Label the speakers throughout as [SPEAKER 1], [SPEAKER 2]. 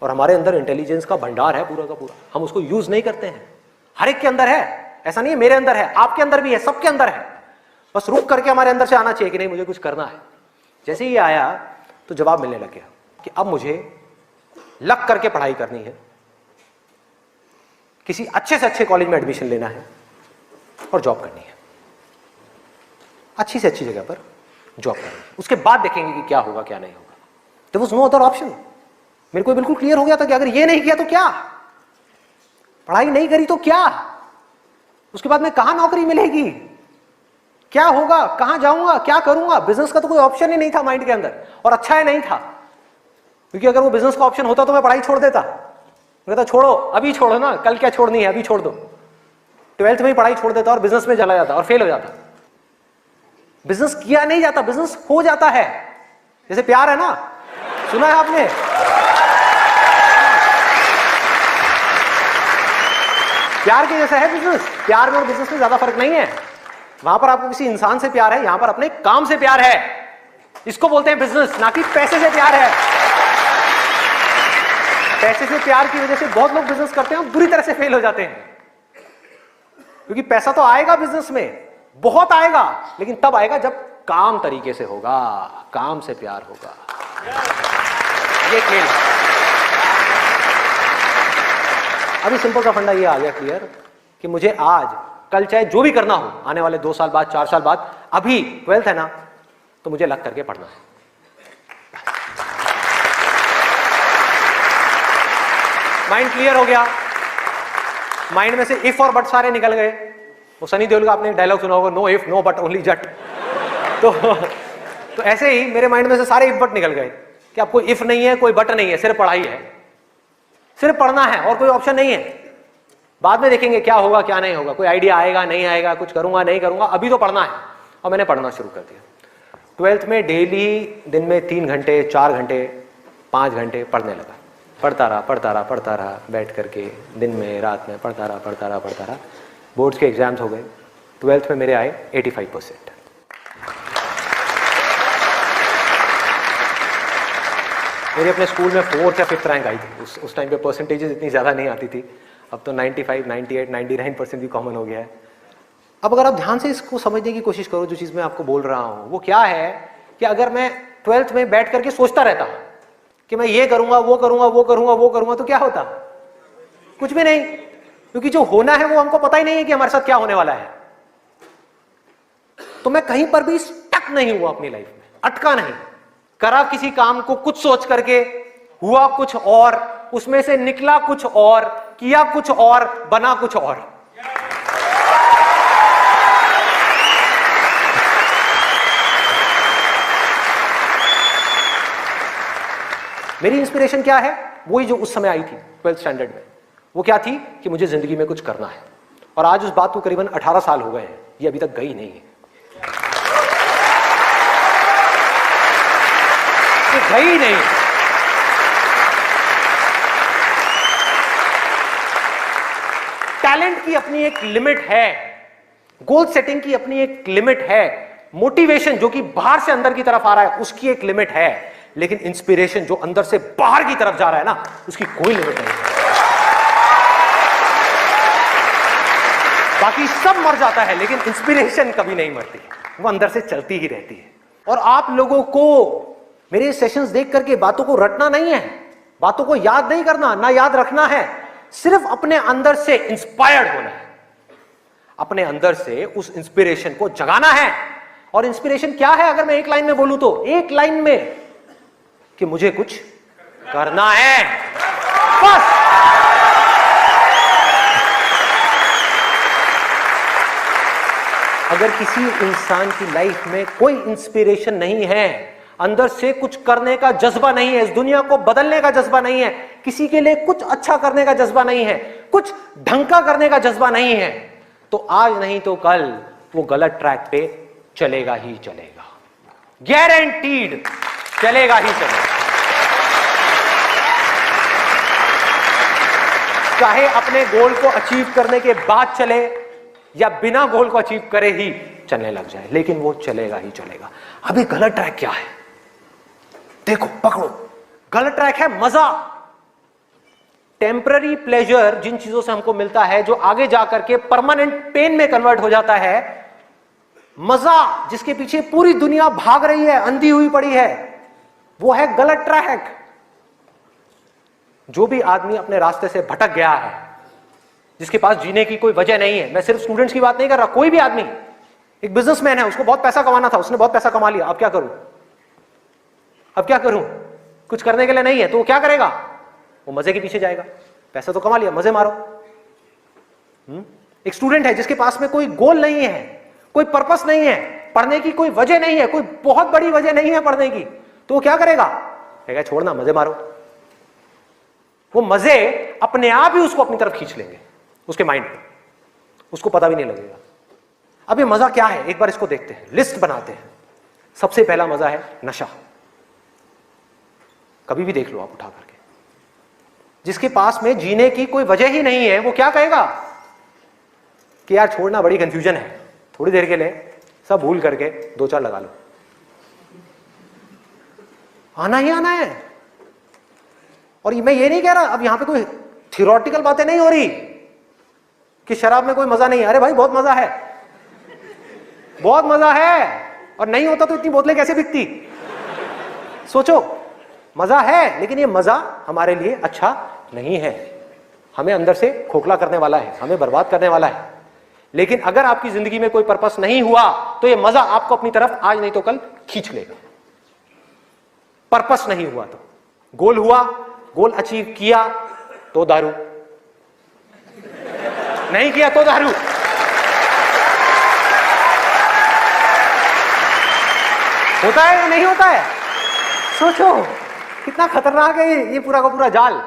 [SPEAKER 1] और हमारे अंदर इंटेलिजेंस का भंडार है पूरा का पूरा, हम उसको यूज नहीं करते हैं। हर एक के अंदर है, ऐसा नहीं है मेरे अंदर है, आपके अंदर भी है, सबके अंदर है। बस रुक करके हमारे अंदर से आना चाहिए कि नहीं मुझे कुछ करना है। जैसे ही आया तो जवाब मिलने लग गया कि अब मुझे लग करके पढ़ाई करनी है, किसी अच्छे से अच्छे कॉलेज में एडमिशन लेना है और जॉब करनी है, अच्छी से अच्छी जगह पर जॉब करनी है। उसके बाद देखेंगे कि क्या होगा क्या नहीं होगा। There was no other option. मेरे को बिल्कुल क्लियर हो गया था कि अगर ये नहीं किया तो क्या, पढ़ाई नहीं करी तो क्या, उसके बाद में कहां नौकरी मिलेगी, क्या होगा, कहां जाऊंगा, क्या करूंगा। बिजनेस का तो कोई ऑप्शन ही नहीं था माइंड के अंदर, और अच्छा है नहीं था, क्योंकि अगर वो बिजनेस का ऑप्शन होता तो मैं पढ़ाई छोड़ देता। मैं कहता छोड़ो, अभी छोड़ो ना, कल क्या छोड़नी है, अभी छोड़ दो। 12th में ही पढ़ाई छोड़ देता और बिजनेस में चला जाता और फेल हो जाता। बिजनेस किया नहीं जाता, बिजनेस हो जाता है। जैसे प्यार है ना, सुना है आपने, प्यार के जैसा है बिजनेस। प्यार में और बिजनेस में ज्यादा फर्क नहीं है। वहां पर आपको किसी इंसान से प्यार है, यहां पर अपने काम से प्यार है। इसको बोलते हैं बिजनेस, ना कि पैसे से प्यार है। पैसे से प्यार की वजह से बहुत लोग बिजनेस करते हैं और बुरी तरह से फेल हो जाते हैं, क्योंकि पैसा तो आएगा बिजनेस में, बहुत आएगा, लेकिन तब आएगा जब काम तरीके से होगा, काम से प्यार होगा। ये खेल है। अभी सिंपल सा फंडा ये आ गया क्लियर कि मुझे आज कल चाहे जो भी करना हो, आने वाले 2 साल बाद 4 साल बाद, अभी 12th है ना तो मुझे लग करके पढ़ना है। माइंड क्लियर हो गया, माइंड में से इफ और बट सारे निकल गए। वो सनी देओल का आपने डायलॉग सुना होगा, no if no but only Jatt. तो ऐसे ही मेरे माइंड में से सारे इफ बट निकल गए कि अब कोई इफ नहीं है, कोई बट नहीं है, सिर्फ पढ़ाई है, सिर्फ पढ़ना है और कोई ऑप्शन नहीं है। बाद में देखेंगे क्या होगा क्या नहीं होगा, कोई आइडिया आएगा नहीं आएगा, कुछ करूंगा नहीं करूंगा, अभी तो पढ़ना है। और मैंने पढ़ना शुरू कर दिया। 12th में डेली दिन में 3 घंटे 4 घंटे 5 घंटे पढ़ने लगा। पढ़ता रहा बैठ करके, दिन में रात में पढ़ता रहा। बोर्ड्स के एग्जाम्स हो गए। 12th में मेरे आए 85%। मेरे अपने स्कूल में 4th या 5th रैंक आई थी। उस टाइम पे परसेंटेजेस इतनी ज़्यादा नहीं आती थी। अब तो 95, 98, 99% भी कॉमन हो गया है। अब अगर आप ध्यान से इसको समझने की कोशिश करो, जो चीज़ मैं आपको बोल रहा हूँ वो क्या है कि अगर मैं 12th में बैठ करके सोचता रहता कि मैं ये करूँगा वो करूँगा तो क्या होता, कुछ भी नहीं, क्योंकि जो होना है वो हमको पता ही नहीं है कि हमारे साथ क्या होने वाला है। तो मैं कहीं पर भी स्टक नहीं हुआ अपनी लाइफ में, अटका नहीं, करा किसी काम को कुछ सोच करके, हुआ कुछ और, उसमें से निकला कुछ और, किया कुछ और, बना कुछ और। मेरी इंस्पिरेशन क्या है, वही जो उस समय आई थी 12th स्टैंडर्ड में। वो क्या थी कि मुझे जिंदगी में कुछ करना है। और आज उस बात को करीबन 18 साल हो गए हैं, ये अभी तक गई नहीं है, ये गई नहीं। टैलेंट की अपनी एक लिमिट है, गोल सेटिंग की अपनी एक लिमिट है, मोटिवेशन जो कि बाहर से अंदर की तरफ आ रहा है उसकी एक लिमिट है, लेकिन इंस्पिरेशन जो अंदर से बाहर की तरफ जा रहा है ना, उसकी कोई लिमिट नहीं है। बाकी सब मर जाता है, लेकिन इंस्पिरेशन कभी नहीं मरती, वो अंदर से चलती ही रहती है। और आप लोगों को मेरे सेशंस देख करके बातों को रटना नहीं है, बातों को याद नहीं करना, ना याद रखना है, सिर्फ अपने अंदर से इंस्पायर्ड होना है, अपने अंदर से उस इंस्पिरेशन को जगाना है। और इंस्पिरेशन क्या है अगर मैं एक लाइन में बोलूं तो, एक लाइन में कि मुझे कुछ करना है, बस। अगर किसी इंसान की लाइफ में कोई इंस्पिरेशन नहीं है, अंदर से कुछ करने का जज्बा नहीं है, इस दुनिया को बदलने का जज्बा नहीं है, किसी के लिए कुछ अच्छा करने का जज्बा नहीं है, कुछ ढंग का करने का जज्बा नहीं है, तो आज नहीं तो कल वो गलत ट्रैक पे चलेगा ही चलेगा, गारंटीड चलेगा ही चलेगा। चाहे अपने गोल को अचीव करने के बाद चले या बिना गोल को अचीव करे ही चलने लग जाए, लेकिन वो चलेगा ही चलेगा। अभी गलत ट्रैक क्या है, देखो, पकड़ो। गलत ट्रैक है मजा, टेम्पररी प्लेजर जिन चीजों से हमको मिलता है जो आगे जाकर के परमानेंट पेन में कन्वर्ट हो जाता है, मजा जिसके पीछे पूरी दुनिया भाग रही है, अंधी हुई पड़ी है, वो है गलत ट्रैक। जो भी आदमी अपने रास्ते से भटक गया है, जिसके पास जीने की कोई वजह नहीं है, मैं सिर्फ स्टूडेंट्स की बात नहीं कर रहा, कोई भी आदमी, एक बिजनेसमैन है, उसको बहुत पैसा कमाना था, उसने बहुत पैसा कमा लिया, अब क्या करूं, अब क्या करूं, कुछ करने के लिए नहीं है, तो वो क्या करेगा, वो मजे के पीछे जाएगा। पैसा तो कमा लिया, मजे मारो। एक स्टूडेंट है जिसके पास में कोई गोल नहीं है, कोई पर्पस नहीं है, पढ़ने की कोई वजह नहीं है, कोई बहुत बड़ी वजह नहीं है पढ़ने की, तो वो क्या करेगा, कहेगा छोड़ना, मजे मारो। वो मजे अपने आप ही उसको अपनी तरफ खींच लेंगे, उसके माइंड में, उसको पता भी नहीं लगेगा। अब ये मजा क्या है, एक बार इसको देखते हैं, लिस्ट बनाते हैं। सबसे पहला मजा है नशा। कभी भी देख लो आप उठा करके, जिसके पास में जीने की कोई वजह ही नहीं है, वो क्या कहेगा कि यार छोड़ना, बड़ी कंफ्यूजन है, थोड़ी देर के लिए सब भूल करके 2-4 लगा लो। आना ही आना है। और मैं ये नहीं कह रहा, अब यहां पे कोई थियोरेटिकल बातें नहीं हो रही कि शराब में कोई मजा नहीं है। अरे भाई बहुत मजा है, बहुत मजा है, और नहीं होता तो इतनी बोतलें कैसे बिकती। सोचो, मजा है, लेकिन ये मजा हमारे लिए अच्छा नहीं है, हमें अंदर से खोखला करने वाला है, हमें बर्बाद करने वाला है। लेकिन अगर आपकी जिंदगी में कोई पर्पस नहीं हुआ तो ये मजा आपको अपनी तरफ आज नहीं तो कल खींच लेगा। पर्पस नहीं हुआ तो, गोल हुआ, गोल अचीव किया तो दारू, नहीं किया तो दारू। होता है या नहीं होता है? सोचो कितना खतरनाक है ये पूरा का पूरा जाल।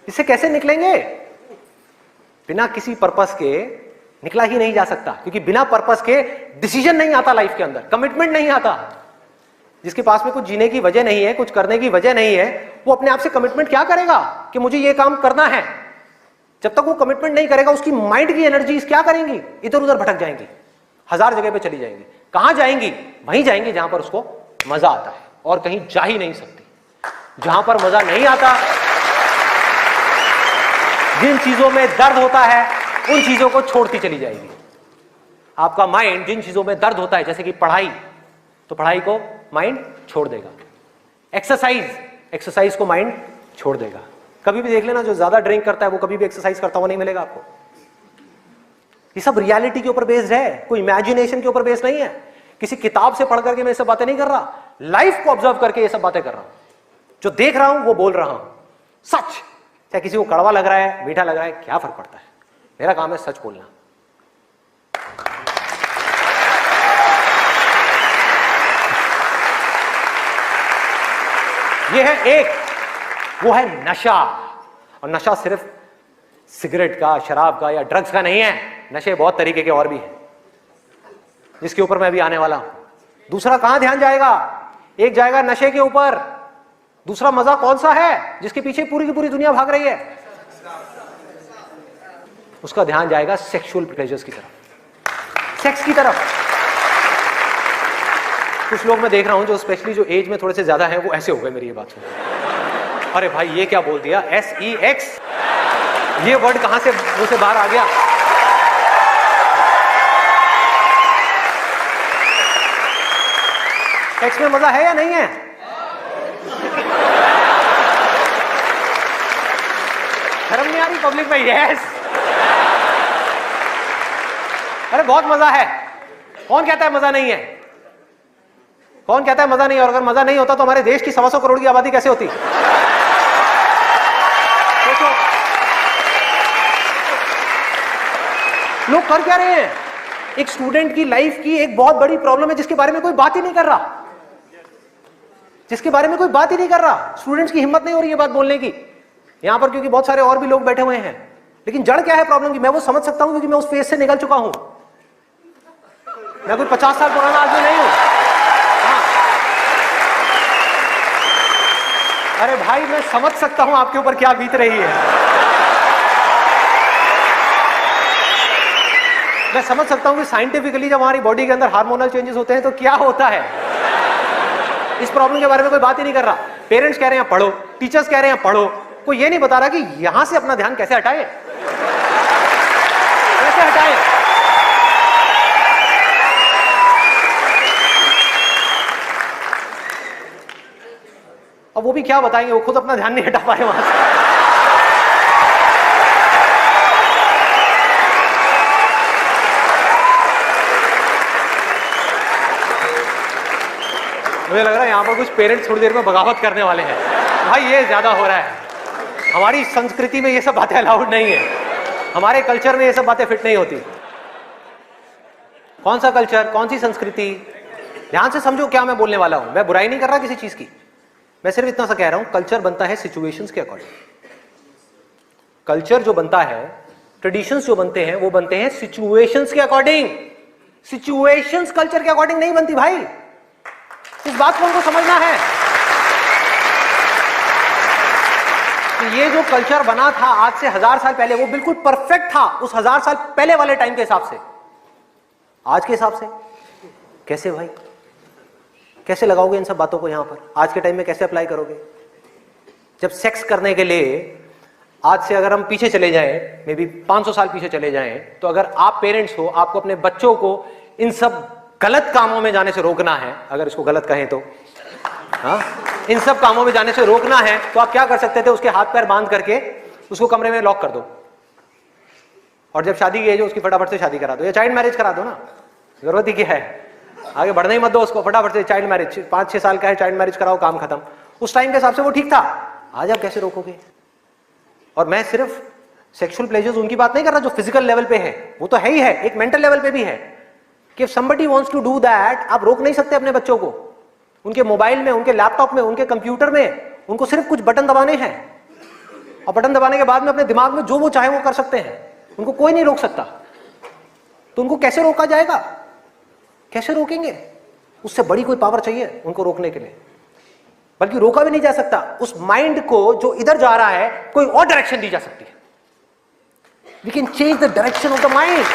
[SPEAKER 1] इससे कैसे निकलेंगे? बिना किसी पर्पस के निकला ही नहीं जा सकता, क्योंकि बिना पर्पस के डिसीजन नहीं आता लाइफ के अंदर, कमिटमेंट नहीं आता। जिसके पास में कुछ जीने की वजह नहीं है, कुछ करने की वजह नहीं है, वो अपने आप से कमिटमेंट क्या करेगा कि मुझे ये काम करना है। जब तक वो कमिटमेंट नहीं करेगा, उसकी माइंड की एनर्जीज क्या करेंगी, इधर उधर भटक जाएंगी, 1000 जगह पे चली जाएंगी। कहां जाएंगी? वहीं जाएंगी जहां पर उसको मजा आता है, और कहीं जा ही नहीं सकती। जहां पर मजा नहीं आता, जिन चीजों में दर्द होता है, उन चीजों को छोड़ती चली जाएगी। आपका माइंड जिन चीजों में दर्द होता है, जैसे कि पढ़ाई, तो पढ़ाई को माइंड छोड़ देगा। एक्सरसाइज को माइंड छोड़ देगा। कभी भी देख लेना, जो ज्यादा ड्रिंक करता है वो कभी भी एक्सरसाइज करता हुआ नहीं मिलेगा आपको। ये सब रियलिटी के ऊपर बेस्ड है, कोई इमेजिनेशन के ऊपर बेस्ड नहीं है। किसी किताब से पढ़ करके मैं ये सब बातें नहीं कर रहा, लाइफ को ऑब्जर्व करके ये सब बातें कर रहा हूं। जो देख रहा हूं वो बोल रहा हूं, सच। चाहे किसी को कड़वा लग रहा है, मीठा लग रहा है, क्या फर्क पड़ता है, मेरा काम है सच बोलना। ये है एक, वो है नशा। और नशा सिर्फ सिगरेट का, शराब का या ड्रग्स का नहीं है, नशे बहुत तरीके के और भी हैं, जिसके ऊपर मैं अभी आने वाला हूं। दूसरा कहां ध्यान जाएगा? एक जाएगा नशे के ऊपर, दूसरा मजा कौन सा है जिसके पीछे पूरी की पूरी दुनिया भाग रही है? उसका ध्यान जाएगा सेक्सुअल प्लेजर्स की तरफ, सेक्स की तरफ। कुछ लोग मैं देख रहा हूं जो स्पेशली जो एज में थोड़े से ज्यादा हैं, वो ऐसे हो गए मेरी ये बात सुन। अरे भाई ये क्या बोल दिया, SEX, ये वर्ड कहां से मुंह से बाहर आ गया? सेक्स में मजा है या नहीं है? शर्म नहीं आ रही पब्लिक में? यस, अरे बहुत मजा है। कौन कहता है मजा नहीं है? कौन कहता है मजा नहीं है? और अगर मजा नहीं होता तो हमारे देश की 125 करोड़ की आबादी कैसे होती? सोचो, लोग कर क्या रहे हैं? एक स्टूडेंट की लाइफ की एक बहुत बड़ी प्रॉब्लम है जिसके बारे में कोई बात ही नहीं कर रहा, जिसके बारे में कोई बात ही नहीं कर रहा। स्टूडेंट्स की हिम्मत नहीं हो रही है बात बोलने की यहां पर, क्योंकि बहुत सारे और भी लोग बैठे हुए हैं। लेकिन जड़ क्या है प्रॉब्लम की, मैं वो समझ सकता हूं, क्योंकि मैं उस फेज से निकल चुका हूं। मैं कोई 50 साल पुराना आदमी नहीं हूं। हाँ। अरे भाई मैं समझ सकता हूं आपके ऊपर क्या बीत रही है। मैं समझ सकता हूं कि साइंटिफिकली जब हमारी बॉडी के अंदर हार्मोनल चेंजेस होते हैं तो क्या होता है। इस प्रॉब्लम के बारे में कोई बात ही नहीं कर रहा। पेरेंट्स कह रहे हैं पढ़ो, टीचर्स कह रहे हैं पढ़ो, कोई ये नहीं बता रहा कि यहां से अपना ध्यान कैसे हटाए, कैसे हटाए। अब वो भी क्या बताएंगे, वो खुद अपना ध्यान नहीं हटा पाए वहां से। मुझे लग रहा है यहां पर कुछ पेरेंट्स थोड़ी देर में बगावत करने वाले हैं, भाई ये ज्यादा हो रहा है, हमारी संस्कृति में ये सब बातें अलाउड नहीं है, हमारे कल्चर में ये सब बातें फिट नहीं होती। कौन सा कल्चर, कौन सी संस्कृति, ध्यान से समझो क्या मैं बोलने वाला हूं। मैं बुराई नहीं कर रहा किसी चीज की, मैं सिर्फ इतना सा कह रहा हूं, कल्चर बनता है सिचुएशंस के अकॉर्डिंग। कल्चर जो बनता है, ट्रेडिशंस जो बनते हैं, वो बनते हैं सिचुएशंस के अकॉर्डिंग। सिचुएशंस कल्चर के अकॉर्डिंग नहीं बनती भाई, इस बात को उनको समझना है। तो ये जो कल्चर बना था आज से 1000 साल पहले, वो बिल्कुल परफेक्ट था उस 1000 साल पहले वाले टाइम के हिसाब से। आज के हिसाब से कैसे भाई, कैसे लगाओगे इन सब बातों को यहां पर, आज के टाइम में कैसे अप्लाई करोगे? जब सेक्स करने के लिए आज से अगर हम पीछे चले जाएं, मे बी 500 साल पीछे चले जाएं, तो अगर आप पेरेंट्स हो, आपको अपने बच्चों को इन सब गलत कामों में जाने से रोकना है, अगर इसको गलत कहें तो, हाँ, इन सब कामों में जाने से रोकना है, तो आप क्या कर सकते थे? उसके हाथ पैर बांध करके उसको कमरे में लॉक कर दो, और जब शादी की एज हो उसकी फटाफट से शादी करा दो, या चाइल्ड मैरिज करा दो ना, जरूरत ही क्या है, आगे बढ़ने ही मत दो उसको, फटाफट से चाइल्ड मैरिज, 5-6 साल का है, चाइल्ड मैरिज कराओ, काम खत्म। उस टाइम के हिसाब से वो ठीक था, आज आप कैसे रोकोगे? और मैं सिर्फ सेक्सुअल प्लेजर्स उनकी बात नहीं कर रहा जो फिजिकल लेवल पे है, वो तो है ही है, एक मेंटल लेवल पे भी है कि somebody wants to do that, आप रोक नहीं सकते अपने बच्चों को। उनके मोबाइल में, उनके लैपटॉप में, उनके कंप्यूटर में उनको सिर्फ कुछ बटन दबाने हैं, और बटन दबाने के बाद में अपने दिमाग में जो वो चाहे वो कर सकते हैं, उनको कोई नहीं रोक सकता। तो उनको कैसे रोका जाएगा, कैसे रोकेंगे? उससे बड़ी कोई पावर चाहिए उनको रोकने के लिए, बल्कि रोका भी नहीं जा सकता। उस माइंड को जो इधर जा रहा है, कोई और डायरेक्शन दी जा सकती है। We can change the direction of the mind.